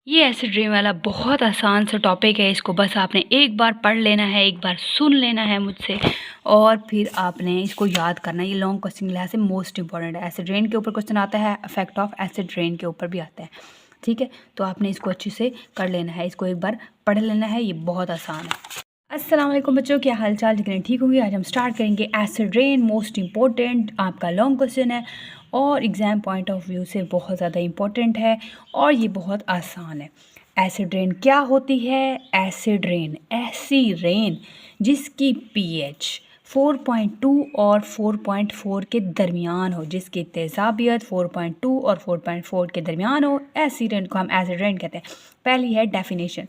ये acid rain वाला बहुत आसान सा टॉपिक है। इसको बस आपने एक बार पढ़ लेना है, एक बार सुन लेना है मुझसे और फिर आपने इसको याद करना है। ये लॉन्ग क्वेश्चन के लिहाज से मोस्ट इंपॉर्टेंट है। एसिड रेन के ऊपर क्वेश्चन आता है, इफेक्ट ऑफ एसिड रेन के ऊपर भी आता है। ठीक है, तो आपने इसको अच्छे से कर लेना है, इसको एक बार पढ़ लेना है। ये बहुत आसान है। अस्सलाम वालेकुम बच्चों, क्या हाल चाल? जितने ठीक होंगे। आज हम स्टार्ट करेंगे एसिड रेन। मोस्ट इंपॉर्टेंट आपका लॉन्ग क्वेश्चन है और एग्ज़ाम पॉइंट ऑफ व्यू से बहुत ज़्यादा इम्पोर्टेंट है और ये बहुत आसान है। एसिड रेन क्या होती है? एसिड रेन ऐसी रेन जिसकी पीएच 4.2 और 4.4 के दरमियान हो, जिसकी तेज़ाबियत 4.2 और 4.4 के दरमियान हो, ऐसी रेन को हम एसिड रेन कहते हैं। पहली है डेफिनेशन।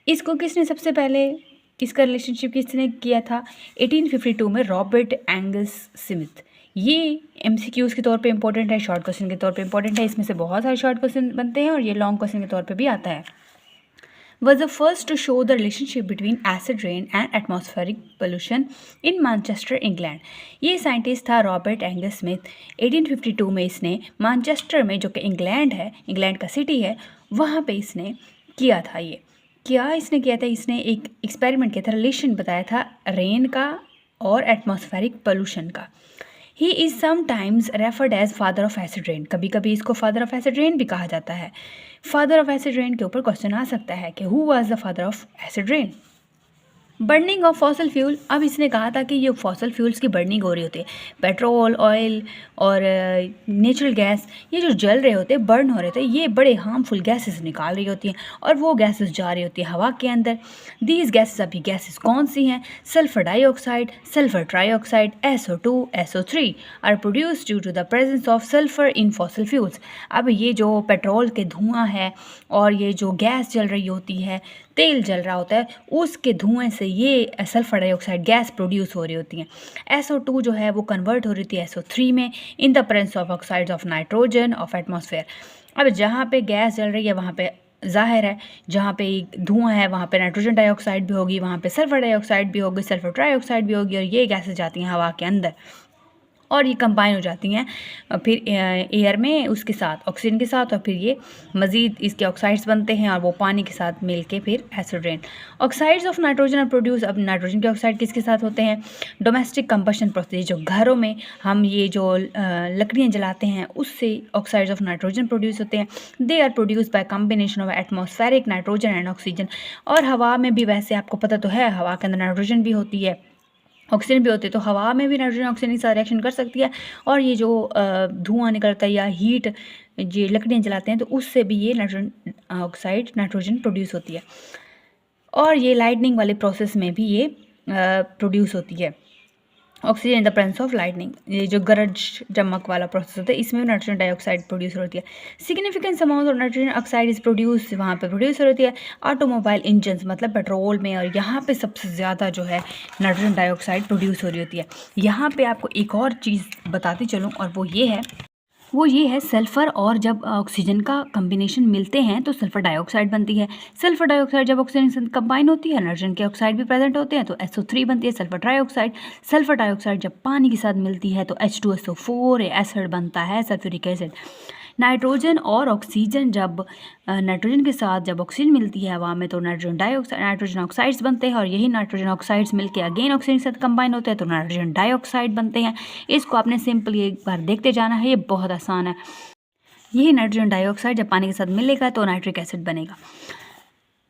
इसको किसने सबसे पहले, इसका रिलेशनशिप किसने किया था? 1852 में रॉबर्ट एंगस स्मिथ। ये एमसीक्यूज़ के तौर पे इंपॉर्टेंट है, शॉर्ट क्वेश्चन के तौर पे इंपॉर्टेंट है। इसमें से बहुत सारे शॉर्ट क्वेश्चन बनते हैं और ये लॉन्ग क्वेश्चन के तौर पे भी आता है। Was the first to show the relationship between acid rain and atmospheric pollution in Manchester, England। ये साइंटिस्ट था रॉबर्ट एंगस स्मिथ। 1852 में इसने मैनचेस्टर में, जो कि इंग्लैंड है, इंग्लैंड का सिटी है, वहाँ पे इसने किया था। इसने किया था, इसने एक एक्सपेरिमेंट किया था, रिलेशन बताया था रेन का और एटमॉस्फेरिक पोल्यूशन का। He is sometimes referred as father of acid rain. कभी कभी इसको फादर ऑफ एसिड रेन भी कहा जाता है। फादर ऑफ एसिड रेन के ऊपर क्वेश्चन आ सकता है कि who was the father of acid rain. Burning of fossil fuel. अब इसने कहा था कि ये फॉसल फ्यूल्स की बर्निंग हो रही होती है, पेट्रोल, ऑयल और नेचुरल गैस, ये जो जल रहे होते हैं, बर्न हो रहे होते हैं, ये बड़े हार्मफुल गैसेस निकाल रही होती हैं और वो गैसेस जा रही होती है हवा के अंदर। दीज गैसेस, अभी गैसेस कौन सी हैं? Sulphur dioxide, sulphur trioxide, SO2, SO3 are produce due to the presence of sulphur in fossil fuels. अब ये जो पेट्रोल के धुआं है और ये जो गैस जल रही होती है, तेल जल रहा होता है, उसके धुएं से ये सल्फर डाइऑक्साइड गैस प्रोड्यूस हो रही होती हैं। SO2 जो है वो कन्वर्ट हो रही थी SO3 में in the presence of oxides of nitrogen of atmosphere. अब जहाँ पे गैस जल रही है वहाँ पे जाहिर है, जहाँ पे धुआं है वहाँ पे नाइट्रोजन डाइऑक्साइड भी होगी, वहाँ पे सल्फर डाइऑक्साइड भी होगी, सल्फर ट्राइऑक्साइड भी होगी और ये गैसेस जाती हैं हवा के अंदर और ये कंबाइन हो जाती हैं फिर एयर में, उसके साथ ऑक्सीजन के साथ, और फिर ये मज़ीद इसके ऑक्साइड्स बनते हैं और वो पानी के साथ मिल के फिर acid rain. Oxides of nitrogen are produce. अब नाइट्रोजन के ऑक्साइड किसके साथ होते हैं? डोमेस्टिक कंबशन प्रोसेस, जो घरों में हम ये जो लकड़ियाँ जलाते हैं उससे ऑक्साइड्स ऑफ नाइट्रोजन प्रोड्यूस होते हैं। They are produce by combination of atmospheric nitrogen and oxygen. और हवा में भी, वैसे आपको पता तो है, हवा के अंदर नाइट्रोजन भी होती है, ऑक्सीजन भी होते हैं, तो हवा में भी नाइट्रोजन ऑक्सीजन के साथ रिएक्शन कर सकती है और ये जो धुआं निकलता है या हीट, ये लकड़ियाँ जलाते हैं, तो उससे भी ये नाइट्रोजन ऑक्साइड, नाइट्रोजन प्रोड्यूस होती है। और ये लाइटनिंग वाले प्रोसेस में भी ये प्रोड्यूस होती है, oxygen in the presence of lightning. ये जो गरज चमक वाला प्रोसेस होता है, इसमें भी नाइट्रोजन डाइऑक्साइड प्रोड्यूस होती है। Significant amount of nitrogen oxide is produce, वहाँ पे प्रोड्यूस होती है। ऑटोमोबाइल इंजन्स, मतलब पेट्रोल में, और यहाँ पे सबसे ज़्यादा जो है नाइट्रोजन डाइऑक्साइड प्रोड्यूस हो रही होती है। यहाँ पे आपको एक और चीज़ बताती चलूँ और वो ये है सल्फ़र और जब ऑक्सीजन का कम्बिनेशन मिलते हैं तो सल्फ़र डाइऑक्साइड बनती है। सल्फ़र डाइऑक्साइड जब ऑक्सीजन से कंबाइन होती है, नाइट्रोजन के ऑक्साइड भी प्रेजेंट होते हैं, तो SO3 बनती है, सल्फ़र ट्राइऑक्साइड। सल्फ़र डाइऑक्साइड जब पानी के साथ मिलती है तो H2SO4 एसिड बनता है, सल्फ्यूरिक एसिड। नाइट्रोजन और ऑक्सीजन जब नाइट्रोजन के साथ जब ऑक्सीजन मिलती है हवा में तो नाइट्रोजन ऑक्साइड्स बनते हैं और यही नाइट्रोजन ऑक्साइड्स मिलके अगेन ऑक्सीजन के साथ कंबाइन होते हैं तो नाइट्रोजन डाइऑक्साइड बनते हैं। इसको आपने सिंपली एक बार देखते जाना है, ये बहुत आसान है। यही नाइट्रोजन डाइऑक्साइड जब पानी के साथ मिलेगा तो नाइट्रिक एसिड बनेगा।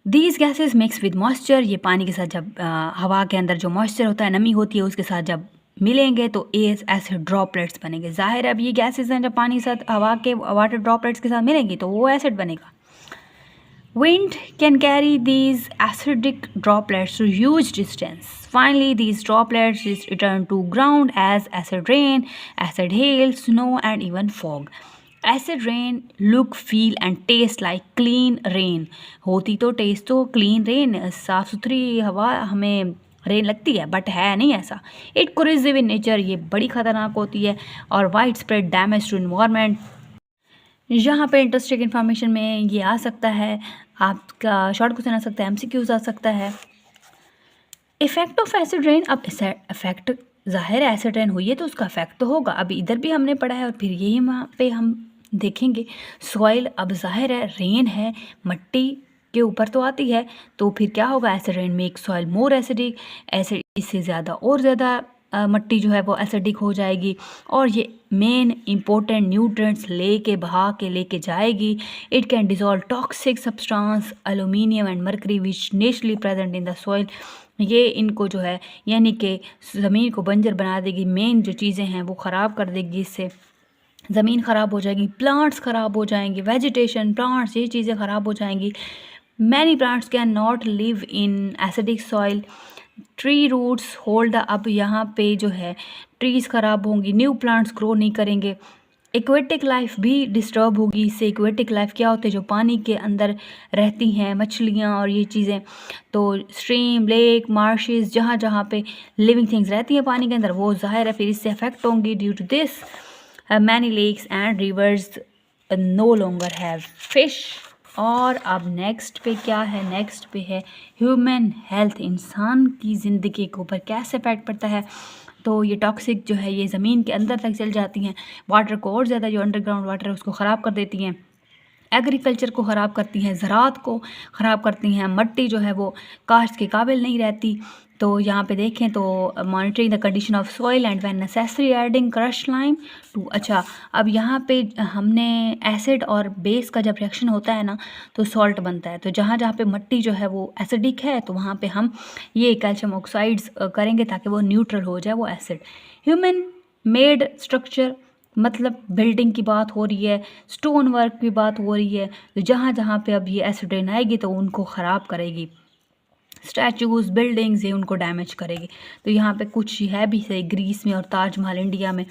These gases mix with moisture, ये पानी के साथ जब हवा के अंदर जो मॉइस्चर होता है, नमी होती है, उसके साथ जब मिलेंगे तो एसिड ड्रॉपलेट्स बनेंगे। जाहिर है अब ये गैसेज हैं, जब पानी के साथ हवा के वाटर ड्रॉपलेट्स के साथ मिलेंगी तो वो एसिड बनेगा। Wind can carry these acidic droplets to huge distance. Finally, these droplets is returned to ground as acid rain, acid hail, snow, and even fog. Acid rain look, feel, and taste like clean rain. होती तो test तो clean rain, साफ सुथरी हवा हमें rain लगती है, but है नहीं ऐसा। इट कोरिजिव इन नेचर, ये बड़ी खतरनाक होती है और wide spread damage to environment. यहाँ पे इंटरेस्टिंग इन्फॉर्मेशन में ये आ सकता है, आपका शॉर्ट क्वेश्चन आ सकता है, MCQs आ सकता है। Effect of acid rain. अब इफेक्ट, जाहिर है एसिड रेन हुई है तो उसका इफेक्ट तो होगा, अभी इधर भी हमने पढ़ा है और फिर यही वहाँ पे हम देखेंगे सॉइल, अब ज़ाहिर है रेन है, मिट्टी के ऊपर तो आती है, तो फिर क्या होगा, acid rain make soil more acidic, acid इससे ज़्यादा और ज़्यादा मिट्टी जो है वो एसिडिक हो जाएगी और ये मेन इंपॉर्टेंट न्यूट्रिएंट्स लेके जाएगी। It can dissolve toxic substance aluminium and mercury which naturally present in the soil. ये इनको जो है यानी कि ज़मीन को बंजर बना देगी, मेन जो चीज़ें हैं वो ख़राब कर देगी, इससे ज़मीन ख़राब हो जाएगी, प्लांट्स ख़राब हो जाएंगे, वेजिटेशन प्लांट्स ये चीज़ें ख़राब हो जाएंगी। Many plants can not live in acidic soil, tree roots hold अब यहाँ पे जो है ट्रीज़ ख़राब होंगी, न्यू प्लांट्स ग्रो नहीं करेंगे, एक्वेटिक लाइफ भी डिस्टर्ब होगी। इससे एक्वेटिक लाइफ क्या होते हैं, जो पानी के अंदर रहती हैं मछलियाँ और ये चीज़ें, तो स्ट्रीम लेक मार्शेस जहाँ जहाँ पे लिविंग थिंग्स रहती हैं पानी के अंदर वो ज़ाहिर है फिर इससे अफेक्ट होंगी। Due to this many lakes and rivers no longer have fish. और अब नेक्स्ट पे क्या है, नेक्स्ट पे है ह्यूमन हेल्थ, इंसान की ज़िंदगी के ऊपर कैसे इफेक्ट पड़ता है। तो ये टॉक्सिक जो है ये ज़मीन के अंदर तक चल जाती हैं, वाटर को और ज़्यादा जो अंडरग्राउंड वाटर है उसको ख़राब कर देती हैं, एग्रीकल्चर को ख़राब करती हैं, ज़राअत को ख़राब करती हैं, मिट्टी जो है वो काश्त के काबिल नहीं रहती। तो यहाँ पे देखें तो monitoring the condition of soil and when necessary adding crush lime to. अच्छा, अब यहाँ पे हमने एसिड और बेस का जब रिएक्शन होता है ना तो सॉल्ट बनता है, तो जहाँ जहाँ पे मिट्टी जो है वो एसिडिक है तो वहाँ पे हम ये कैल्शियम ऑक्साइड्स करेंगे ताकि वो न्यूट्रल हो जाए वो एसिड। ह्यूमन मेड स्ट्रक्चर मतलब बिल्डिंग की बात हो रही है, स्टोन वर्क की बात हो रही है, तो जहाँ जहाँ पे अब ये एसिड रेन आएगी तो उनको ख़राब करेगी, स्टैचूज़ बिल्डिंग्स ये उनको डैमेज करेगी। तो यहाँ पे कुछ है भी सही ग्रीस में और ताजमहल इंडिया में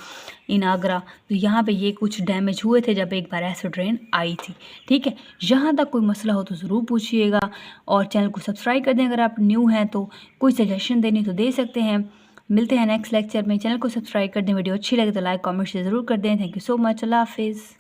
इन आगरा, तो यहाँ पे ये कुछ डैमेज हुए थे जब एक बार एसिड रेन आई थी। ठीक है, यहाँ तक कोई मसला हो तो ज़रूर पूछिएगा और चैनल को सब्सक्राइब कर दें अगर आप न्यू हैं, तो कोई सजेशन देनी तो दे सकते हैं। मिलते हैं नेक्स्ट लेक्चर में, चैनल को सब्सक्राइब कर दें, वीडियो अच्छी लगे तो लाइक कमेंट से ज़रूर कर दें। थैंक यू सो मच, अल्लाह हाफिज़।